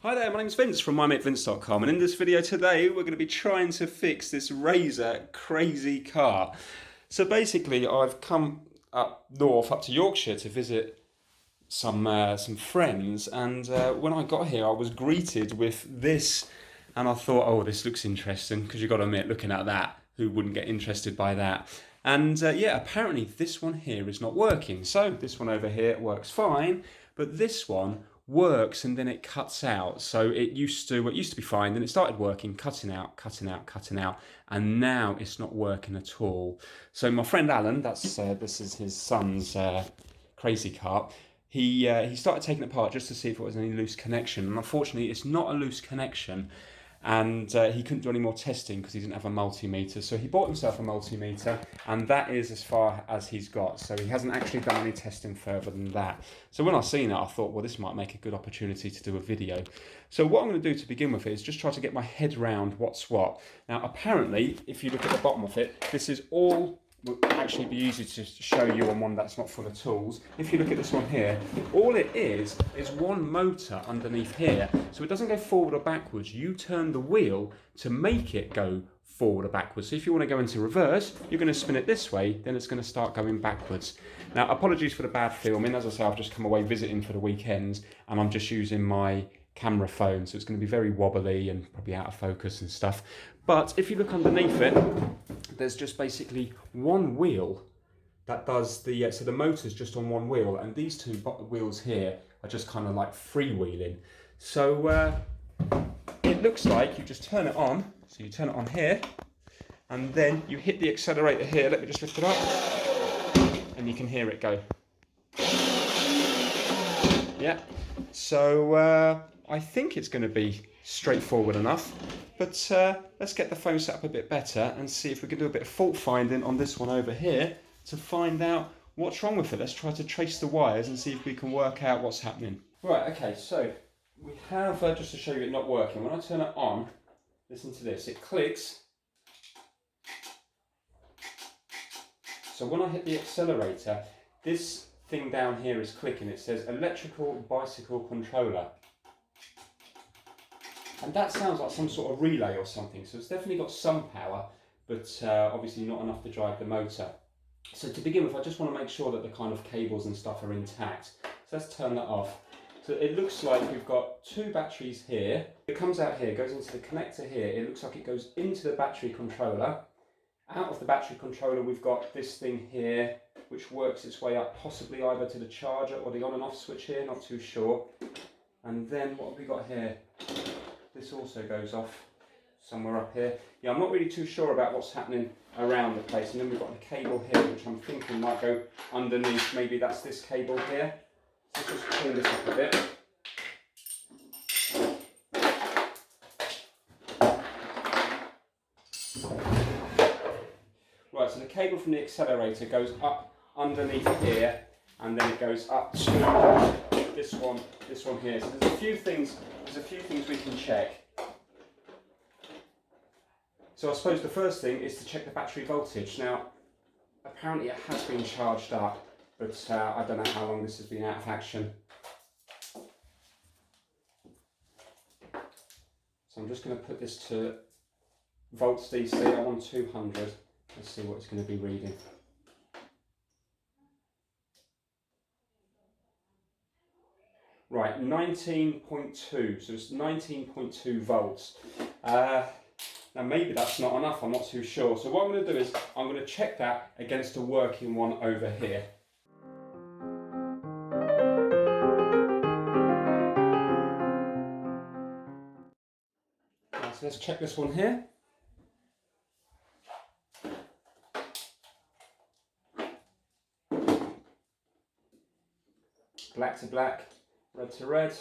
Hi there, my name's Vince from mymatevince.com, and in this video today we're going to be trying to fix this Razor crazy car. So basically I've come up north, up to Yorkshire to visit some friends, and when I got here I was greeted with this, and I thought, oh, this looks interesting, because you've got to admit, looking at that, who wouldn't get interested by that? And yeah, apparently this one here is not working. So this one over here works fine, but this one works and then it cuts out. So it used to be fine, then it started working, cutting out, and now it's not working at all. So my friend Alan, this is his son's crazy kart. He started taking it apart just to see if it was any loose connection, and unfortunately it's not a loose connection. And he couldn't do any more testing because he didn't have a multimeter. So he bought himself a multimeter, and that is as far as he's got. So he hasn't actually done any testing further than that. So when I seen it, I thought, well, this might make a good opportunity to do a video. So what I'm going to do to begin with is just try to get my head round what's what. Now, apparently, if you look at the bottom of it, this is all will actually be easy to show you on one that's not full of tools. If you look at this one here, all it is one motor underneath here. So it doesn't go forward or backwards. You turn the wheel to make it go forward or backwards. So if you want to go into reverse, you're going to spin it this way, then it's going to start going backwards. Now, apologies for the bad filming. As I say, I've just come away visiting for the weekends, and I'm just using my camera phone, so it's going to be very wobbly and probably out of focus and stuff. But if you look underneath it, there's just basically one wheel that does the, so the motor's just on one wheel, and these two wheels here are just kind of like freewheeling. So it looks like you just turn it on, so you turn it on here, and then you hit the accelerator here. Let me just lift it up, and you can hear it go. Yeah, so I think it's going to be straightforward enough, but let's get the phone set up a bit better and see if we can do a bit of fault finding on this one over here to find out what's wrong with it. Let's try to trace the wires and see if we can work out what's happening. Right, okay, so we have, just to show you it not working, when I turn it on, listen to this, it clicks. So when I hit the accelerator, this thing down here is clicking. It says electrical bicycle controller. And that sounds like some sort of relay or something. So it's definitely got some power, but obviously not enough to drive the motor. So to begin with, I just want to make sure that the kind of cables and stuff are intact. So let's turn that off. So it looks like we've got two batteries here. It comes out here, goes into the connector here. It looks like it goes into the battery controller. Out of the battery controller, we've got this thing here, which works its way up, possibly either to the charger or the on and off switch here, not too sure. And then what have we got here? This also goes off somewhere up here. Yeah, I'm not really too sure about what's happening around the place. And then we've got the cable here, which I'm thinking might go underneath. Maybe that's this cable here. So let's just clean this up a bit. Right, so the cable from the accelerator goes up underneath here, and then it goes up to this one here. So there's a few things we can check. So I suppose the first thing is to check the battery voltage. Now, apparently it has been charged up, but I don't know how long this has been out of action. So I'm just going to put this to volts DC. I want 200. Let's see what it's going to be reading. Right, 19.2, so it's 19.2 volts. Now maybe that's not enough, I'm not too sure. So what I'm going to do is, I'm going to check that against a working one over here. Right, so let's check this one here. Black to black, red to red.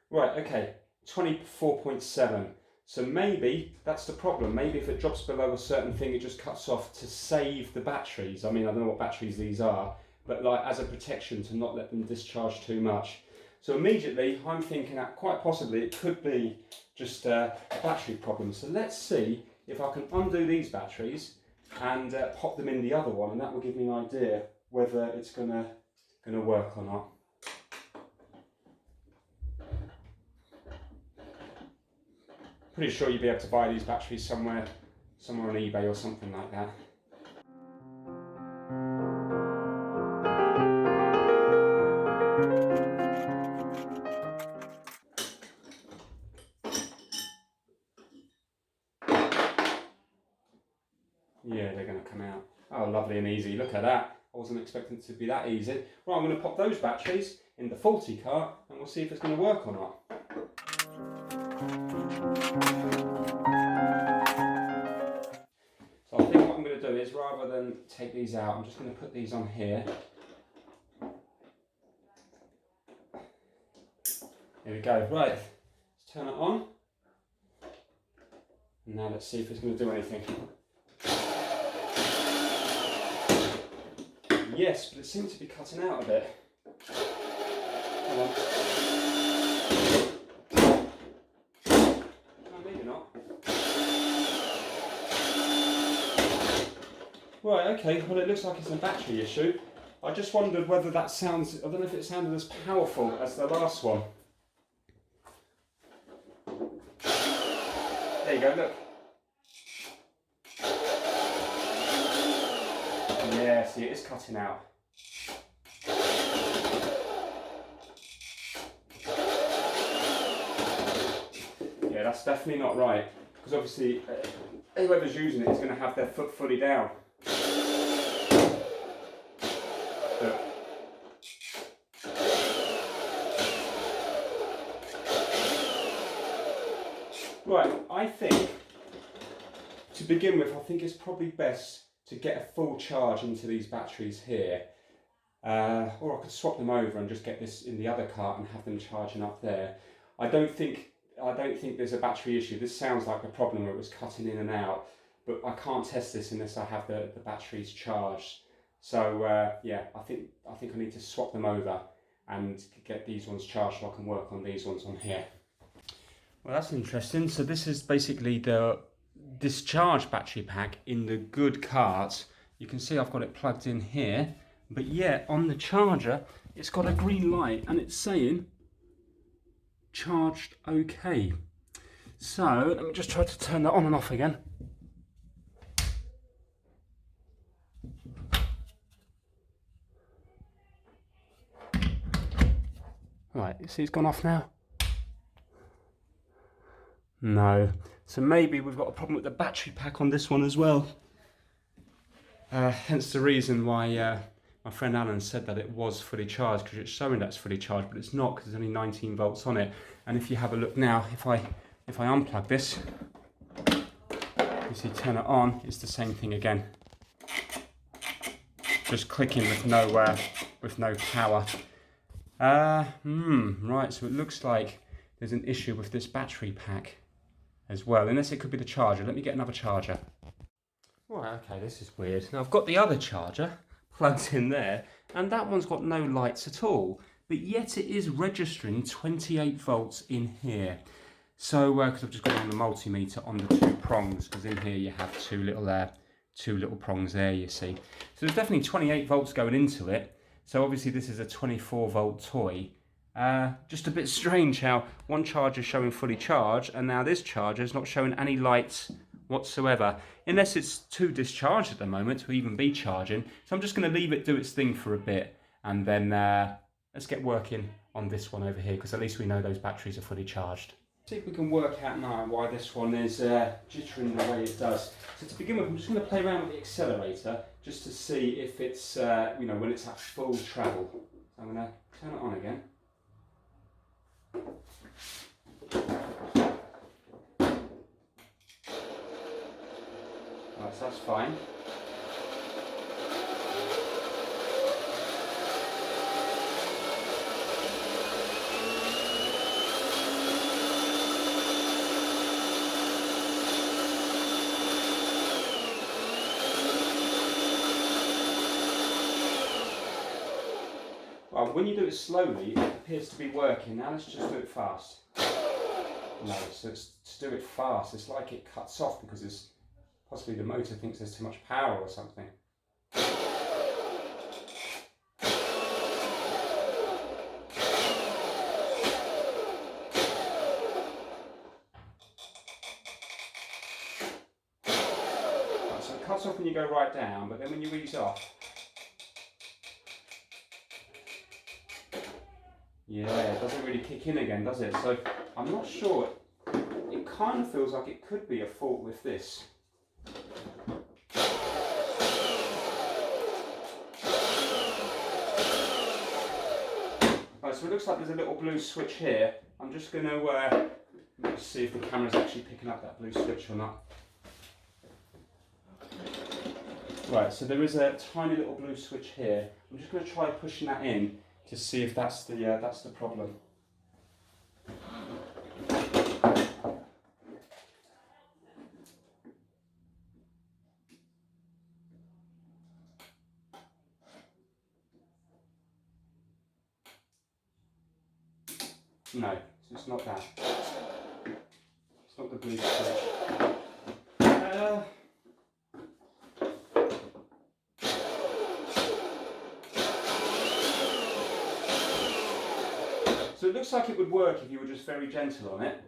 Right, okay, 24.7. So maybe that's the problem. Maybe if it drops below a certain thing, it just cuts off to save the batteries. I mean, I don't know what batteries these are, but like as a protection to not let them discharge too much. So immediately I'm thinking that quite possibly it could be just a battery problem. So let's see if I can undo these batteries and pop them in the other one, and that will give me an idea whether it's gonna work or not. pretty sure you'd be able to buy these batteries somewhere on eBay or something like that. Yeah, they're going to come out. Oh, lovely and easy. Look at that. I wasn't expecting it to be that easy. Right, I'm going to pop those batteries in the faulty cart and we'll see if it's going to work or not. So I think what I'm going to do is, rather than take these out, I'm just going to put these on here. Here we go. Right, let's turn it on. And now let's see if it's going to do anything. Yes, but it seems to be cutting out a bit. Come on. No, maybe not. Right, okay, well it looks like it's a battery issue. I just wondered whether that sounds, I don't know if it sounded as powerful as the last one. There you go, look. Yeah, see, it is cutting out. Yeah, that's definitely not right, because obviously whoever's using it is going to have their foot fully down. Look. Right, I think, to begin with, I think it's probably best to get a full charge into these batteries here. Or I could swap them over and just get this in the other cart and have them charging up there. I don't think there's a battery issue. This sounds like a problem where it was cutting in and out, but I can't test this unless I have the batteries charged. So yeah, I think I need to swap them over and get these ones charged so I can work on these ones on here. Well, that's interesting. So this is basically the discharge battery pack in the good cart. You can see I've got it plugged in here, but yeah, on the charger it's got a green light and it's saying charged okay. So let me just try to turn that on and off again. Right, you see it's gone off now? No. So maybe we've got a problem with the battery pack on this one as well. Hence the reason why my friend Alan said that it was fully charged, because it's showing that it's fully charged, but it's not, because there's only 19 volts on it. And if you have a look now, if I unplug this, you see turn it on, it's the same thing again. Just clicking with no power. Right, so it looks like there's an issue with this battery pack as well, unless it could be the charger. Let me get another charger. Right, okay, this is weird. Now I've got the other charger plugged in there, and that one's got no lights at all, but yet it is registering 28 volts in here. So, because I've just got on the multimeter on the two prongs, because in here you have two little prongs there, you see. So there's definitely 28 volts going into it. So obviously this is a 24 volt toy. Just a bit strange how one charger is showing fully charged and now this charger is not showing any lights whatsoever, unless it's too discharged at the moment to even be charging. So I'm just going to leave it do its thing for a bit, and then let's get working on this one over here, because at least we know those batteries are fully charged. See if we can work out now why this one is jittering the way it does. So to begin with, I'm just going to play around with the accelerator just to see if it's, when it's at full travel. So I'm going to turn it on again. Right, so that's fine. Well, when you do it slowly, it appears to be working. Now let's just do it fast. No, so to do it fast, it's like it cuts off because it's possibly the motor thinks there's too much power or something. when you go right down, but then when you ease off, yeah, it doesn't really kick in again, does it? So I'm not sure. It kind of feels like it could be a fault with this. Right, so it looks like there's a little blue switch here. I'm just going to let's see if the camera's actually picking up that blue switch or not. Right, so there is a tiny little blue switch here. I'm just going to try pushing that in to see if that's the problem. No, so it's not that. It's not the blue switch. So it looks like it would work if you were just very gentle on it.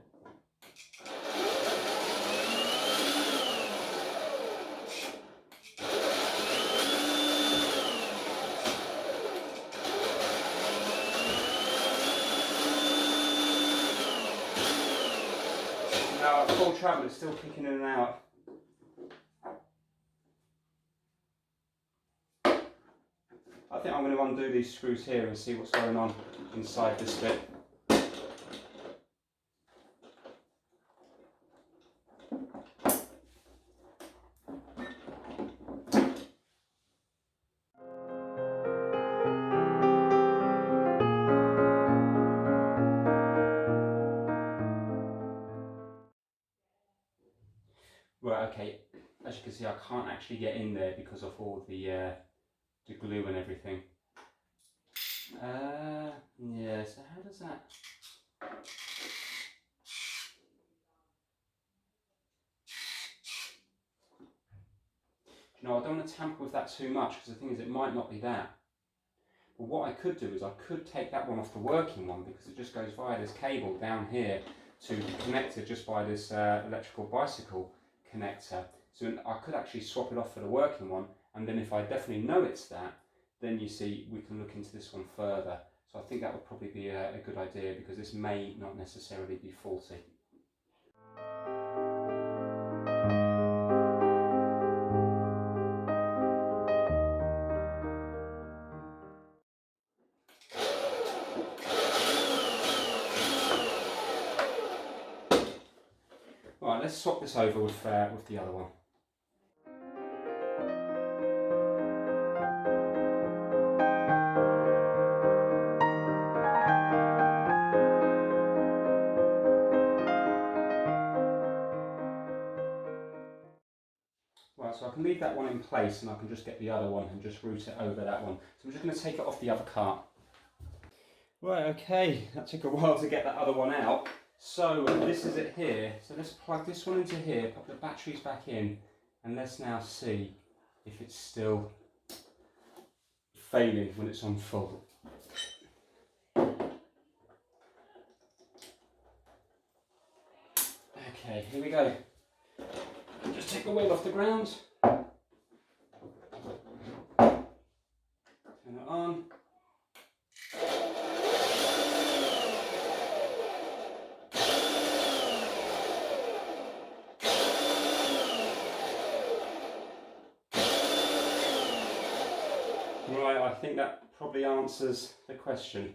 Now at full travel it's still kicking in and out. I think I'm going to undo these screws here and see what's going on inside this bit. Right, okay, as you can see I can't actually get in there because of all the glue and everything. Yeah, so how does that... No, I don't want to tamper with that too much because the thing is it might not be that. But what I could do is I could take that one off the working one because it just goes via this cable down here to be connected just by this electrical bicycle connector. So I could actually swap it off for the working one, and then if I definitely know it's that, then you see we can look into this one further. So I think that would probably be a good idea because this may not necessarily be faulty. Right, let's swap this over with the other one. Right, so I can leave that one in place and I can just get the other one and just route it over that one. So I'm just going to take it off the other cart. Right, okay, that took a while to get that other one out. So this is it here. So let's plug this one into here, pop the batteries back in, and let's now see if it's still failing when it's on full. Okay, here we go. Just take the wheel off the ground. Turn it on. Right, I think that probably answers the question.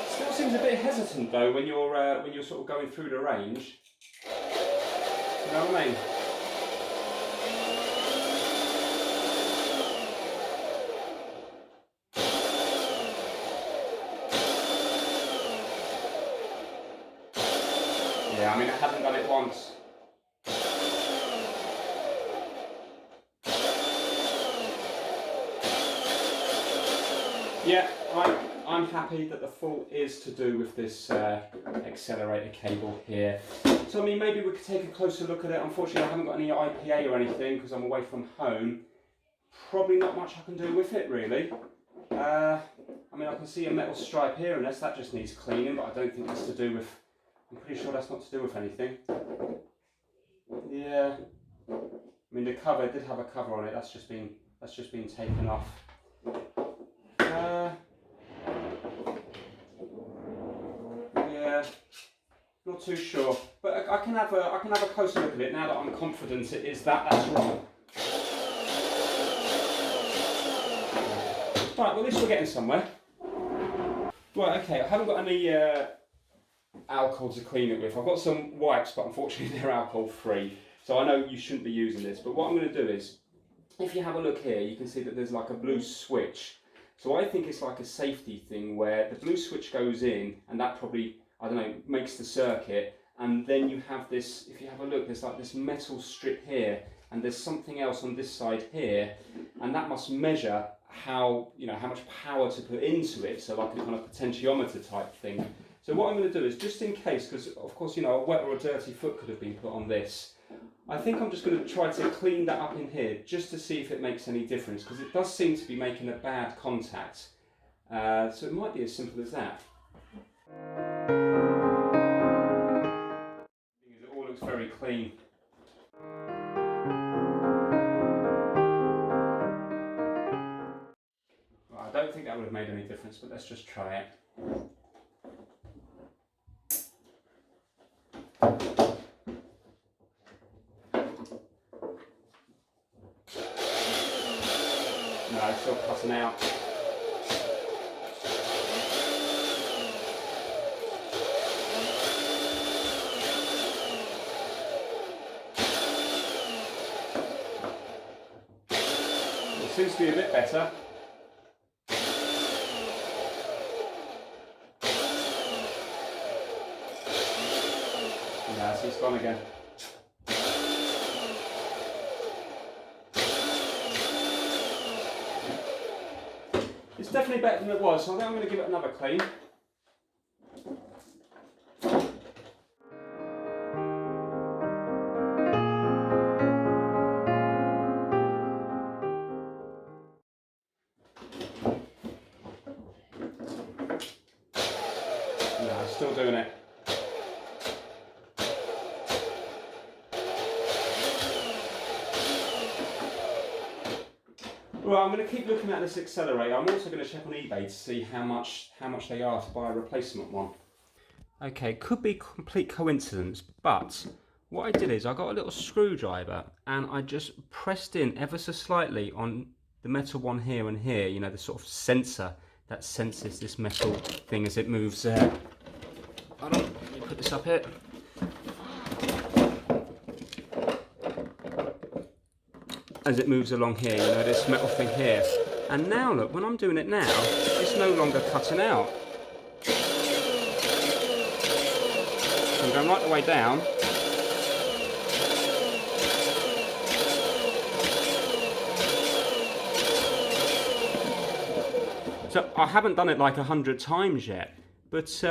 Still seems a bit hesitant though when you're sort of going through the range. You know what I mean? Yeah, I mean I haven't done it once. Yeah, I'm happy that the fault is to do with this accelerator cable here. So I mean, maybe we could take a closer look at it. Unfortunately, I haven't got any IPA or anything because I'm away from home. Probably not much I can do with it, really. I mean, I can see a metal stripe here, unless that just needs cleaning, but I don't think that's to do with I'm pretty sure that's not to do with anything. Yeah, I mean the cover did have a cover on it. That's just been taken off. Yeah, not too sure, but I can have a closer look at it now that I'm confident it is that's wrong. Right, well at least we're getting somewhere. Right, okay, I haven't got any alcohol to clean it with. I've got some wipes, but unfortunately they're alcohol free. So I know you shouldn't be using this, but what I'm going to do is, if you have a look here, you can see that there's like a blue switch. So I think it's like a safety thing where the blue switch goes in and that probably, I don't know, makes the circuit. And then you have this, if you have a look, there's like this metal strip here and there's something else on this side here. And that must measure how much power to put into it. So like a kind of potentiometer type thing. So what I'm going to do is, just in case, because of course, a wet or a dirty foot could have been put on this, I think I'm just going to try to clean that up in here, just to see if it makes any difference, because it does seem to be making a bad contact. So it might be as simple as that. It all looks very clean. Well, I don't think that would have made any difference, but let's just try it. No, it's still cutting out. It seems to be a bit better. Yeah, so it's gone again. It's definitely better than it was, so I think I'm going to give it another clean. No, still doing it. Well, I'm going to keep looking at this accelerator. I'm also going to check on eBay to see how much they are to buy a replacement one. Okay, could be complete coincidence, but what I did is I got a little screwdriver and I just pressed in ever so slightly on the metal one here and here, the sort of sensor that senses this metal thing as it moves. Hold on, let me put this up here. As it moves along here, this metal thing here. And now look, when I'm doing it now, it's no longer cutting out. So I'm going right the way down. So I haven't done it like 100 times yet, but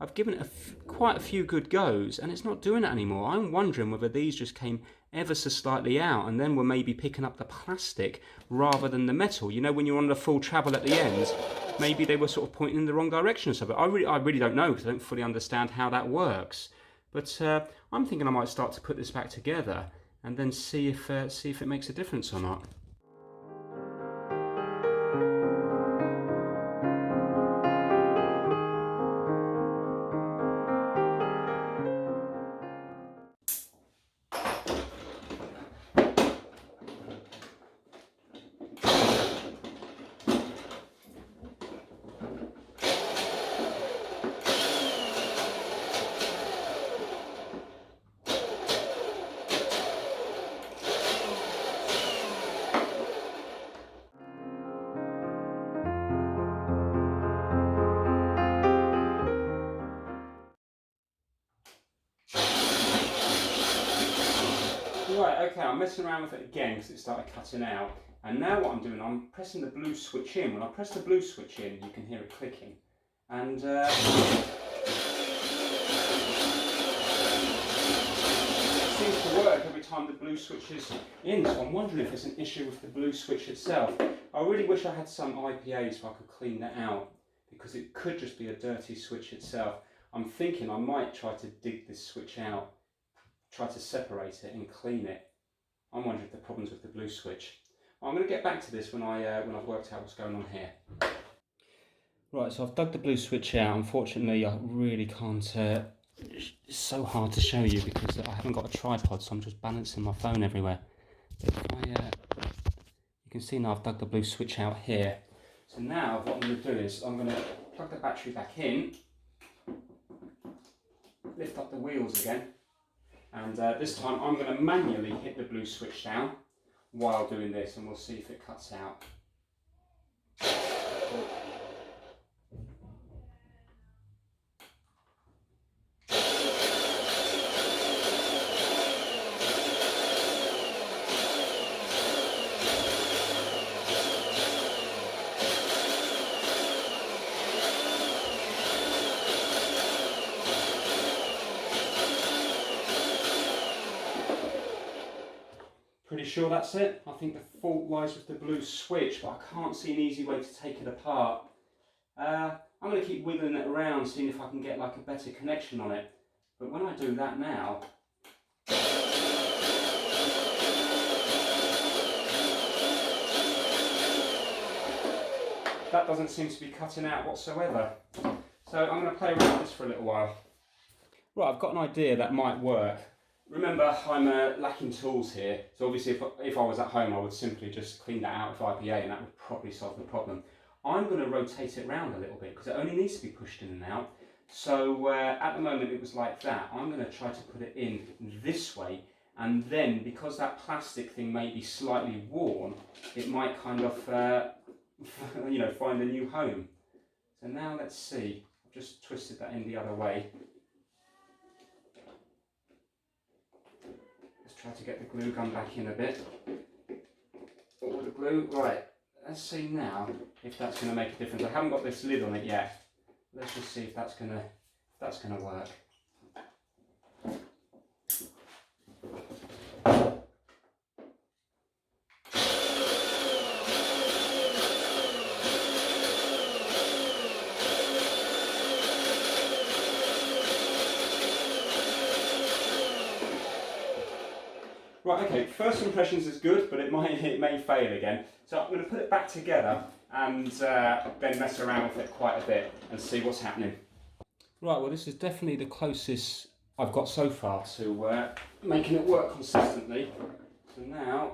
I've given it quite a few good goes and it's not doing it anymore. I'm wondering whether these just came ever so slightly out and then we're maybe picking up the plastic rather than the metal. When you're on the full travel at the end, maybe they were sort of pointing in the wrong direction or something. I really don't know because I don't fully understand how that works. But I'm thinking I might start to put this back together and then see if it makes a difference or not. Right, okay, I'm messing around with it again because it started cutting out. And now what I'm doing, I'm pressing the blue switch in. When I press the blue switch in, you can hear it clicking. And it seems to work every time the blue switch is in. So I'm wondering if it's an issue with the blue switch itself. I really wish I had some IPA so I could clean that out, because it could just be a dirty switch itself. I'm thinking I might try to dig this switch out, try to separate it and clean it. I'm wondering if the problem's with the blue switch. I'm going to get back to this when I've worked out what's going on here. Right, so I've dug the blue switch out. Unfortunately, I really can't. It's so hard to show you because I haven't got a tripod, so I'm just balancing my phone everywhere. But if you can see now I've dug the blue switch out here. So now what I'm going to do is I'm going to plug the battery back in, lift up the wheels again, and this time I'm going to manually hit the blue switch down while doing this, and we'll see if it cuts out. Pretty sure that's it. I think the fault lies with the blue switch, but I can't see an easy way to take it apart. I'm going to keep wiggling it around, seeing if I can get like a better connection on it. But when I do that now, that doesn't seem to be cutting out whatsoever. So I'm going to play around with this for a little while. Right, I've got an idea that might work. Remember, I'm lacking tools here, so obviously if I was at home I would simply just clean that out with IPA and that would probably solve the problem. I'm going to rotate it around a little bit because it only needs to be pushed in and out. So at the moment it was like that. I'm going to try to put it in this way, and then because that plastic thing may be slightly worn, it might kind of you know, find a new home. So now let's see, I've just twisted that in the other way. Try to get the glue gun back in a bit. All the glue, right, let's see now if that's going to make a difference. I haven't got this lid on it yet. Let's just see if that's going to work. Right, okay, first impressions is good, but it may fail again. So I'm going to put it back together and then mess around with it quite a bit and see what's happening. Right, well this is definitely the closest I've got so far to making it work consistently. So now,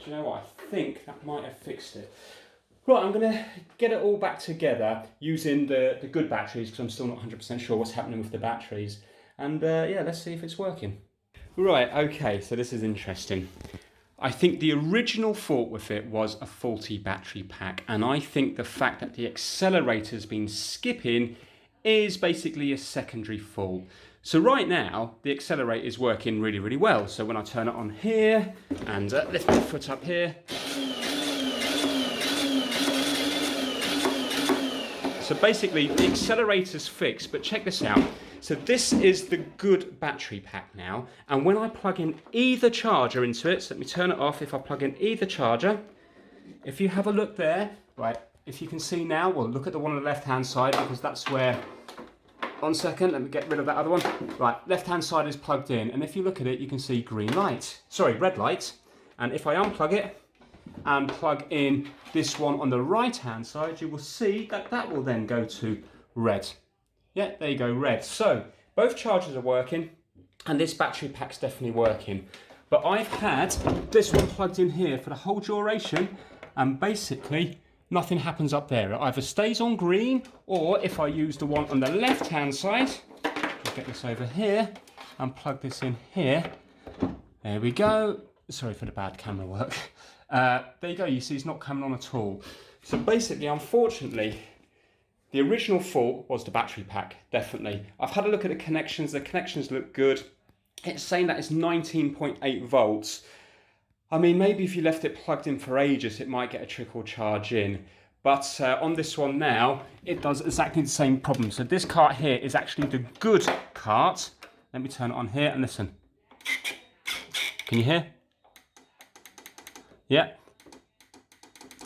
you know what, I think that might have fixed it. Right, I'm going to get it all back together using the good batteries because I'm still not 100% sure what's happening with the batteries. And yeah, let's see if it's working. Right, okay, so this is interesting. I think the original fault with it was a faulty battery pack, and I think the fact that the accelerator's been skipping is basically a secondary fault. So right now, the accelerator is working really, really well. So when I turn it on here and lift my foot up here, so basically the accelerator's fixed, but check this out. So this is the good battery pack now, and when I plug in either charger into it, so let me turn it off. If I plug in either charger, if you have a look there, right, if you can see now, well, look at the one on the left-hand side because that's where, 1 second, let me get rid of that other one. Right, left-hand side is plugged in, and if you look at it, you can see green light, sorry, red light. And if I unplug it and plug in this one on the right-hand side, you will see that that will then go to red. Yeah, there you go, red. So both chargers are working, and this battery pack's definitely working. But I've had this one plugged in here for the whole duration, and basically nothing happens up there. It either stays on green, or if I use the one on the left-hand side, I'll get this over here and plug this in here. There we go. Sorry for the bad camera work. There you go, you see it's not coming on at all. So basically, unfortunately, the original fault was the battery pack, definitely. I've had a look at the connections look good. It's saying that it's 19.8 volts. I mean, maybe if you left it plugged in for ages, it might get a trickle charge in. But on this one now, it does exactly the same problem. So this kart here is actually the good kart. Let me turn it on here and listen. Can you hear? Yeah.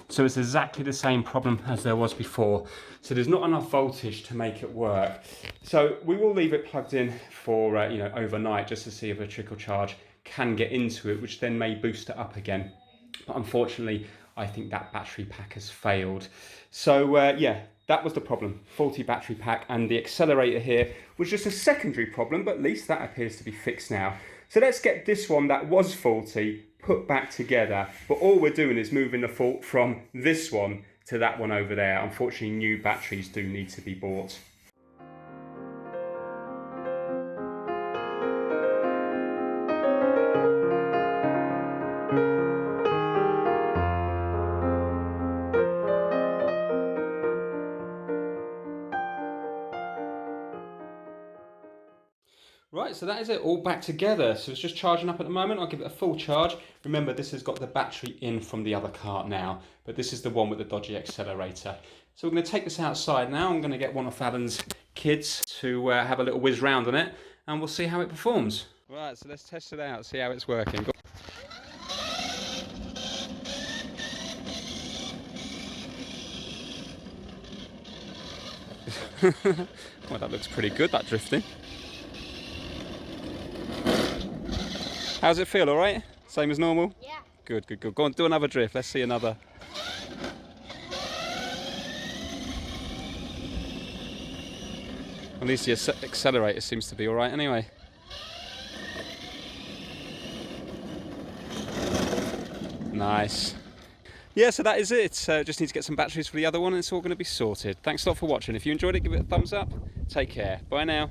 So it's exactly the same problem as there was before. So there's not enough voltage to make it work. So we will leave it plugged in for overnight just to see if a trickle charge can get into it, which then may boost it up again. But unfortunately, I think that battery pack has failed. So yeah, that was the problem, faulty battery pack, and the accelerator here was just a secondary problem, but at least that appears to be fixed now. So let's get this one that was faulty put back together, but all we're doing is moving the fault from this one to that one over there. Unfortunately, new batteries do need to be bought. Right, so that is it, all back together. So it's just charging up at the moment. I'll give it a full charge. Remember, this has got the battery in from the other kart now, but this is the one with the dodgy accelerator. So we're going to take this outside now. I'm going to get one of Alan's kids to have a little whiz round on it, and we'll see how it performs. Right, so let's test it out, see how it's working. Well, that looks pretty good, that drifting. How's it feel, all right? Same as normal? Yeah. Good, good, good. Go on, do another drift. Let's see another. At least the accelerator seems to be all right anyway. Nice. Yeah, so that is it. Just need to get some batteries for the other one and it's all going to be sorted. Thanks a lot for watching. If you enjoyed it, give it a thumbs up. Take care. Bye now.